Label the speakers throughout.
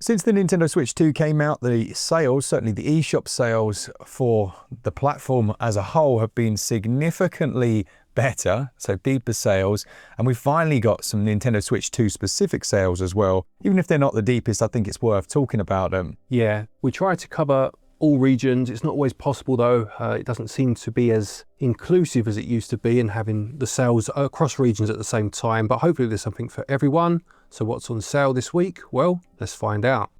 Speaker 1: Since the Nintendo Switch 2 came out, the sales, certainly the eShop sales for the platform as a whole, have been significantly better, so deeper sales, and we finally got some Nintendo Switch 2 specific sales as well. Even if they're not the deepest, I think it's worth talking about them.
Speaker 2: Yeah, we try to cover all regions. It's not always possible though. It doesn't seem to be as inclusive as it used to be and having the sales across regions at the same time, but hopefully there's something for everyone. So what's on sale this week? Well, let's find out.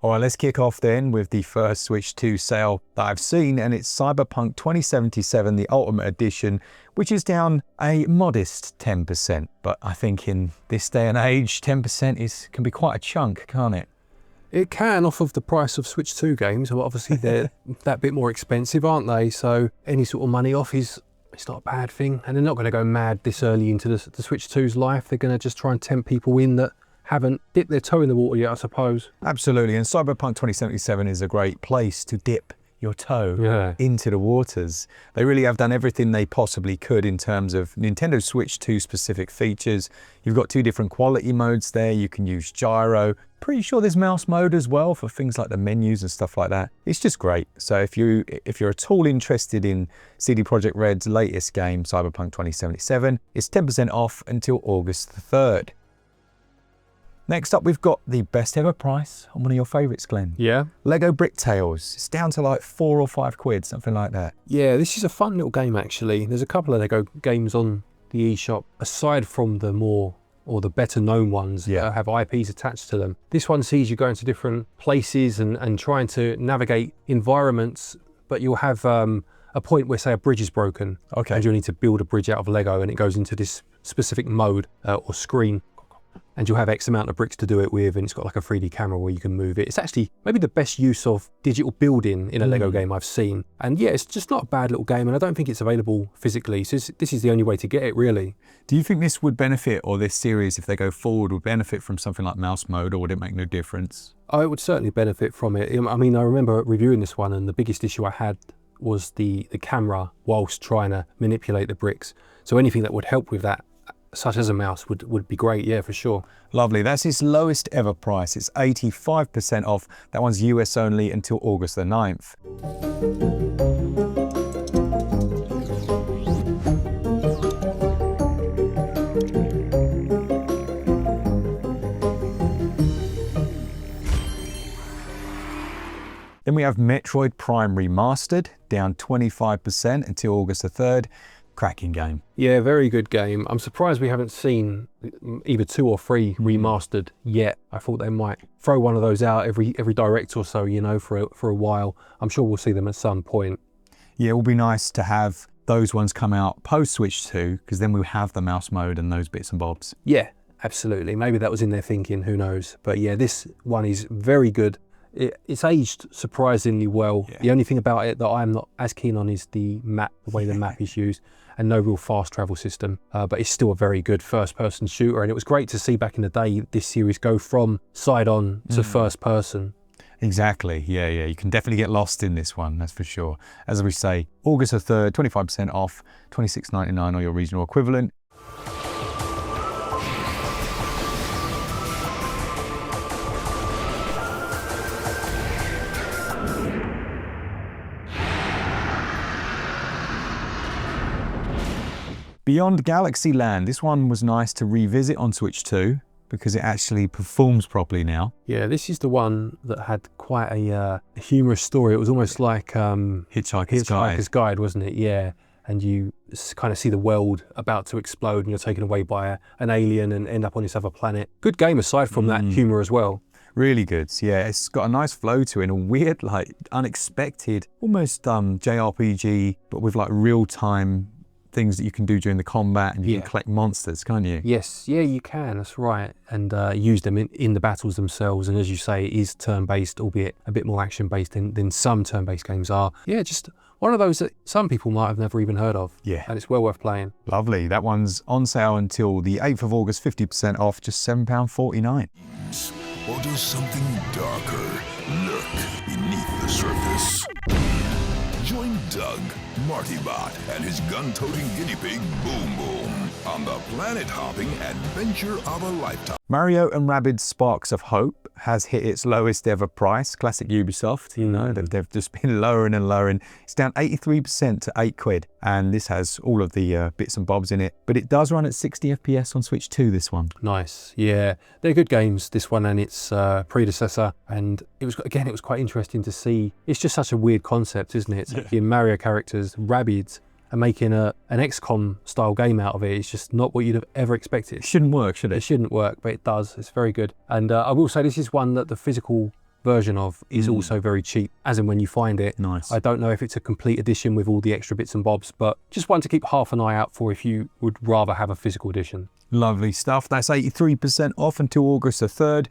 Speaker 1: All right, let's kick off then with the first Switch 2 sale that I've seen, and it's Cyberpunk 2077, the Ultimate Edition, which is down a modest 10%. But I think in this day and age, 10% can be quite a chunk, can't it?
Speaker 2: It can, off of the price of Switch 2 games. Well, obviously they're that bit more expensive, aren't they? So any sort of money off it's not a bad thing. And they're not going to go mad this early into the Switch 2's life. They're going to just try and tempt people in that haven't dipped their toe in the water yet, I suppose.
Speaker 1: Absolutely, and Cyberpunk 2077 is a great place to dip your toe into the waters. They really have done everything they possibly could in terms of Nintendo Switch 2 specific features. You've got 2 different quality modes there. You can use gyro. Pretty sure there's mouse mode as well for things like the menus and stuff like that. It's just great. So if you're at all interested in CD Projekt Red's latest game, Cyberpunk 2077, it's 10% off until August the 3rd. Next up, we've got the best ever price on one of your favourites, Glen.
Speaker 2: Yeah.
Speaker 1: Lego Bricktales. It's down to like 4 or 5 quid, something like that.
Speaker 2: Yeah, this is a fun little game actually. There's a couple of Lego games on the eShop, aside from the more or the better known ones that have IPs attached to them. This one sees you go into different places and trying to navigate environments, but you'll have a point where, say, a bridge is broken.
Speaker 1: Okay.
Speaker 2: And you'll need to build a bridge out of Lego, and it goes into this specific mode or screen. And you'll have X amount of bricks to do it with, and it's got like a 3D camera where you can move it. It's actually maybe the best use of digital building in a Lego game I've seen. And yeah, it's just not a bad little game, and I don't think it's available physically. So this is the only way to get it, really.
Speaker 1: Do you think this would benefit, or this series, if they go forward, would benefit from something like mouse mode, or would it make no difference?
Speaker 2: Oh, it would certainly benefit from it. I mean, I remember reviewing this one, and the biggest issue I had was the camera whilst trying to manipulate the bricks. So anything that would help with that, such as a mouse, would be great, yeah, for sure.
Speaker 1: Lovely. That's its lowest ever price. It's 85% off. That one's US only until August the 9th. Then we have Metroid Prime Remastered, down 25% until August the 3rd. Cracking game.
Speaker 2: Yeah, very good game. I'm surprised we haven't seen either 2 or 3 remastered yet. I thought they might throw one of those out every direct or so, you know, for a while. I'm sure we'll see them at some point.
Speaker 1: Yeah, it will be nice to have those ones come out post Switch 2, because then we'll have the mouse mode and those bits and bobs.
Speaker 2: Yeah, absolutely. Maybe that was in their thinking, who knows. But yeah, this one is very good. It's aged surprisingly well. Yeah. The only thing about it that I'm not as keen on is the map, the way the map is used, and no real fast travel system. But it's still a very good first-person shooter, and it was great to see back in the day this series go from side-on to first-person.
Speaker 1: Exactly, yeah. You can definitely get lost in this one, that's for sure. As we say, August the 3rd, 25% off, $26.99 or your regional equivalent. Beyond Galaxyland, this one was nice to revisit on Switch 2 because it actually performs properly now.
Speaker 2: Yeah, this is the one that had quite a humorous story. It was almost like
Speaker 1: Hitchhiker's
Speaker 2: Guide, wasn't it? Yeah, and you kind of see the world about to explode and you're taken away by an alien and end up on this other planet. Good game aside from that humor as well.
Speaker 1: Really good. Yeah, it's got a nice flow to it and a weird, like, unexpected, almost JRPG, but with like real-time things that you can do during the combat, and you can collect monsters, can't you?
Speaker 2: Yes, yeah, you can, that's right. And use them in the battles themselves. And as you say, it is turn-based, albeit a bit more action-based than some turn-based games are. Yeah, just one of those that some people might have never even heard of.
Speaker 1: Yeah.
Speaker 2: And it's well worth playing.
Speaker 1: Lovely. That one's on sale until the 8th of August, 50% off, just £7.49.
Speaker 3: Or does something darker lurk beneath the surface? Join Doug, Martybot, and his gun-toting guinea pig, Boom Boom, on the planet-hopping adventure of a lifetime.
Speaker 1: Mario and Rabbids Sparks of Hope has hit its lowest ever price. Classic Ubisoft, you know, they've just been lowering and lowering. It's down 83% to £8, and this has all of the bits and bobs in it. But it does run at 60 FPS on Switch 2, this one.
Speaker 2: Nice, yeah. They're good games, this one and its predecessor. And it was quite interesting to see. It's just such a weird concept, isn't it? Taking Mario characters, Rabbids, and making an XCOM style game out of it. It's just not what you'd have ever expected.
Speaker 1: It shouldn't work, should it?
Speaker 2: It shouldn't work, but it does. It's very good. And I will say this is one that the physical version of is also very cheap, as in when you find it.
Speaker 1: Nice.
Speaker 2: I don't know if it's a complete edition with all the extra bits and bobs, but just one to keep half an eye out for if you would rather have a physical edition.
Speaker 1: Lovely stuff. That's 83% off until August the 3rd.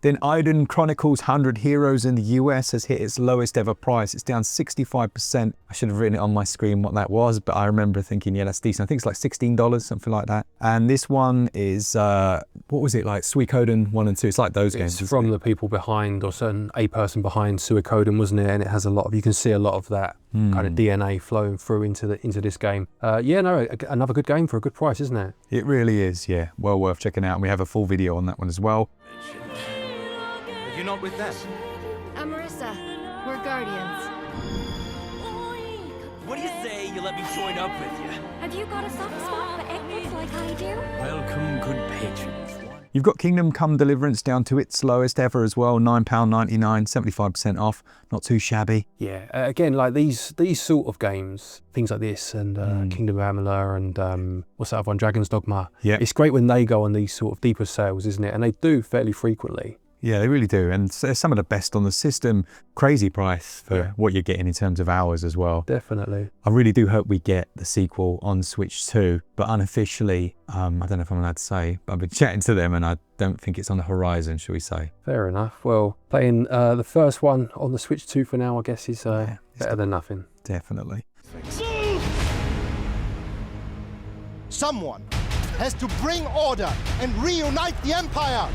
Speaker 1: Then Eiyuden Chronicles 100 Heroes in the US has hit its lowest ever price. It's down 65%. I should have written it on my screen what that was, but I remember thinking, yeah, that's decent. I think it's like $16, something like that. And this one is, what was it, like Suikoden 1 and 2? It's like those games.
Speaker 2: It's from the people behind, or a person behind Suikoden, wasn't it? And it has a lot of, you can see a lot of that kind of DNA flowing through into this game. Yeah, no, another good game for a good price, isn't it?
Speaker 1: It really is, yeah. Well worth checking out. And we have a full video on that one as well.
Speaker 4: You're not with them?
Speaker 5: I'm Marissa. We're Guardians.
Speaker 4: What do you say you let me join up with you?
Speaker 5: Have you got a soft spot for Eggnuts like I do?
Speaker 4: Welcome, good patrons.
Speaker 1: You've got Kingdom Come Deliverance down to its lowest ever as well, £9.99, 75% off. Not too shabby.
Speaker 2: Yeah, again, like these sort of games, things like this, and Kingdom of Amalur, and what's that other one, Dragon's Dogma.
Speaker 1: Yeah.
Speaker 2: It's great when they go on these sort of deeper sales, isn't it? And they do fairly frequently.
Speaker 1: Yeah, they really do. And they're some of the best on the system. Crazy price for what you're getting in terms of hours as well.
Speaker 2: Definitely.
Speaker 1: I really do hope we get the sequel on Switch 2, but unofficially, I don't know if I'm allowed to say, but I've been chatting to them and I don't think it's on the horizon, shall we say.
Speaker 2: Fair enough. Well, playing the first one on the Switch 2 for now, I guess, is better than nothing.
Speaker 1: Definitely.
Speaker 6: Someone has to bring order and reunite the Empire!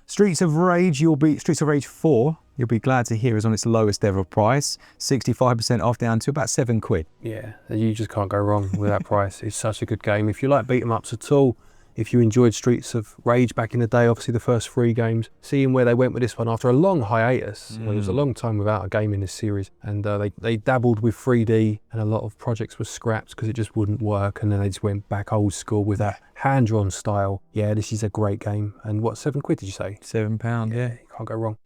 Speaker 1: Streets of Rage 4, you'll be glad to hear, is on its lowest ever price, 65% off, down to about £7.
Speaker 2: Yeah, you just can't go wrong with that price. It's such a good game. If you like beat 'em ups at all, if you enjoyed Streets of Rage back in the day, obviously the first 3 games, seeing where they went with this one after a long hiatus. Well, it was a long time without a game in this series, and they dabbled with 3D, and a lot of projects were scrapped because it just wouldn't work, and then they just went back old school with that hand-drawn style. Yeah, this is a great game. And what, £7 did you say?
Speaker 1: £7, yeah.
Speaker 2: You can't go wrong.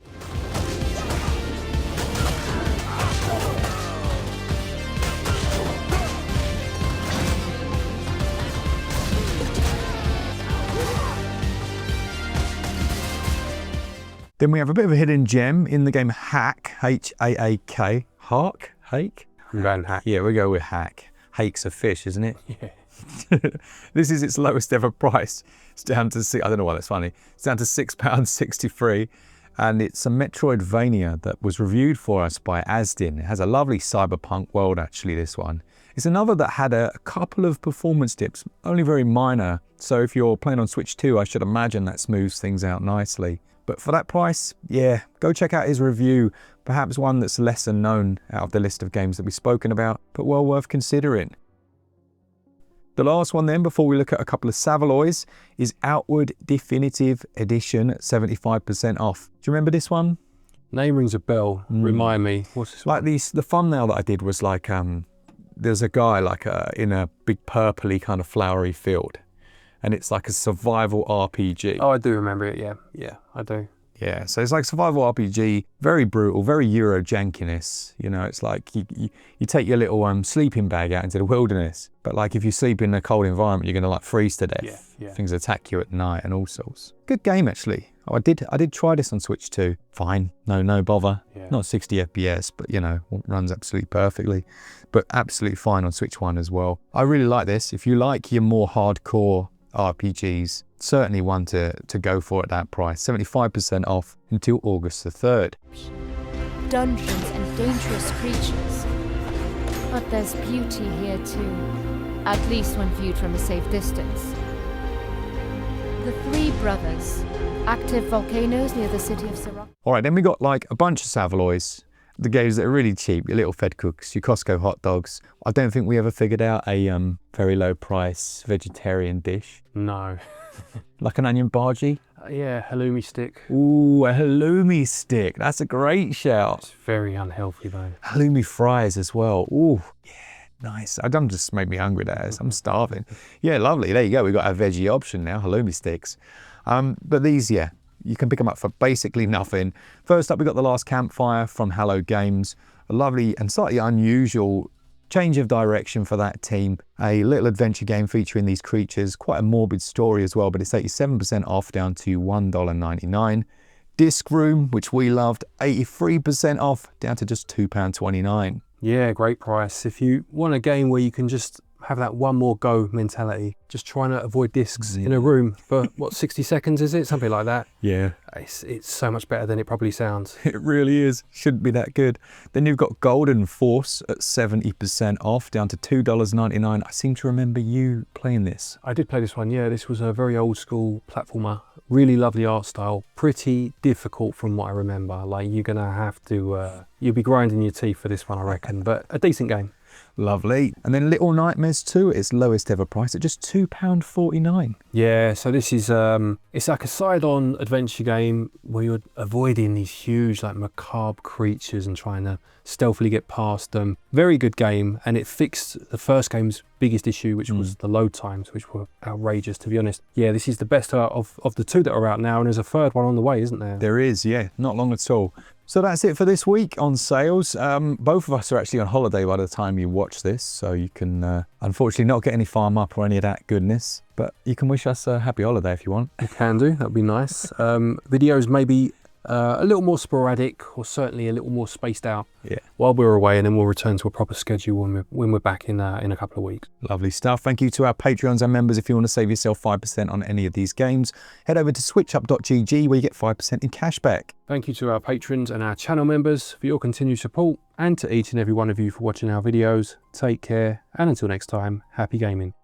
Speaker 1: Then we have a bit of a hidden gem in the game HAAK, H-A-A-K. HAAK? HAAK?
Speaker 2: I'm going HAAK.
Speaker 1: Yeah, we go with HAAK. HAAK's a fish, isn't it?
Speaker 2: Yeah.
Speaker 1: This is its lowest ever price. It's down to, I don't know why that's funny. It's down to £6.63. And it's a Metroidvania that was reviewed for us by Asdin. It has a lovely cyberpunk world, actually, this one. It's another that had a couple of performance dips, only very minor. So if you're playing on Switch 2, I should imagine that smooths things out nicely. But for that price, yeah, go check out his review. Perhaps one that's lesser known out of the list of games that we've spoken about, but well worth considering. The last one then, before we look at a couple of Savaloys, is Outward Definitive Edition, 75% off. Do you remember this one?
Speaker 2: Name rings a bell. Remind me. What's this
Speaker 1: like
Speaker 2: one?
Speaker 1: The thumbnail that I did was like, there's a guy like in a big purpley kind of flowery field. And it's like a survival RPG.
Speaker 2: Oh, I do remember it, yeah. Yeah, I do.
Speaker 1: Yeah, so it's like survival RPG, very brutal, very Euro jankiness. You know, it's like you take your little sleeping bag out into the wilderness, but like if you sleep in a cold environment, you're gonna like freeze to death.
Speaker 2: Yeah.
Speaker 1: Things attack you at night and all sorts. Good game actually. Oh, I did try this on Switch 2. Fine, no bother.
Speaker 2: Yeah. Not
Speaker 1: Not 60 FPS, but you know, runs absolutely perfectly. But absolutely fine on Switch 1 as well. I really like this. If you like your more hardcore RPGs, certainly one to go for at that price. 75% off until August the 3rd.
Speaker 5: Dungeons and dangerous creatures. But there's beauty here too, at least when viewed from a safe distance. The Three Brothers. Active volcanoes near the city of Syrah.
Speaker 1: All right, then we got like a bunch of Savaloys. The games that are really cheap, your little Fed Cooks, your Costco hot dogs. I don't think we ever figured out a very low price vegetarian dish.
Speaker 2: No.
Speaker 1: Like an onion bhaji.
Speaker 2: Yeah, halloumi stick.
Speaker 1: Ooh, a halloumi stick. That's a great shout.
Speaker 2: It's very unhealthy though.
Speaker 1: Halloumi fries as well. Ooh, yeah, nice. I don't just make me hungry, that is. I'm starving. Yeah, lovely. There you go. We've got a veggie option now, halloumi sticks. But these, yeah, you can pick them up for basically nothing. First up, we got The Last Campfire from Hello Games. A lovely and slightly unusual change of direction for that team. A little adventure game featuring these creatures. Quite a morbid story as well, but it's 87% off down to $1.99. Disc Room, which we loved, 83% off down to just £2.29.
Speaker 2: Yeah, great price. If you want a game where you can just have that one more go mentality, just trying to avoid discs in a room for what, 60 seconds is it? Something like that.
Speaker 1: Yeah.
Speaker 2: It's so much better than it probably sounds.
Speaker 1: It really is. Shouldn't be that good. Then you've got Golden Force at 70% off down to $2.99. I seem to remember you playing this.
Speaker 2: I did play this one, yeah. This was a very old school platformer. Really lovely art style. Pretty difficult from what I remember. Like you're gonna have to, you'll be grinding your teeth for this one, I reckon, but a decent game.
Speaker 1: Lovely. And then Little Nightmares 2 at its lowest ever price at just £2.49.
Speaker 2: Yeah, so this is, it's like a side-on adventure game where you're avoiding these huge, like macabre creatures and trying to stealthily get past them. Very good game, and it fixed the first game's biggest issue, which was the load times, which were outrageous, to be honest. Yeah, this is the best of the two that are out now, and there's a third one on the way, isn't there?
Speaker 1: There is, yeah, not long at all. So that's it for this week on sales. Both of us are actually on holiday by the time you watch this, so you can unfortunately not get any farm up or any of that goodness, but you can wish us a happy holiday if you want.
Speaker 2: You can do, that'd be nice. Videos maybe a little more sporadic, or certainly a little more spaced out while we're away, and then we'll return to a proper schedule when we're back in a couple of weeks.
Speaker 1: Lovely stuff. Thank you to our Patreons and members. If you want to save yourself 5% on any of these games, head over to switchup.gg where you get 5% in cash back.
Speaker 2: Thank you to our patrons and our channel members for your continued support, and to each and every one of you for watching our videos. Take care, and until next time, happy gaming.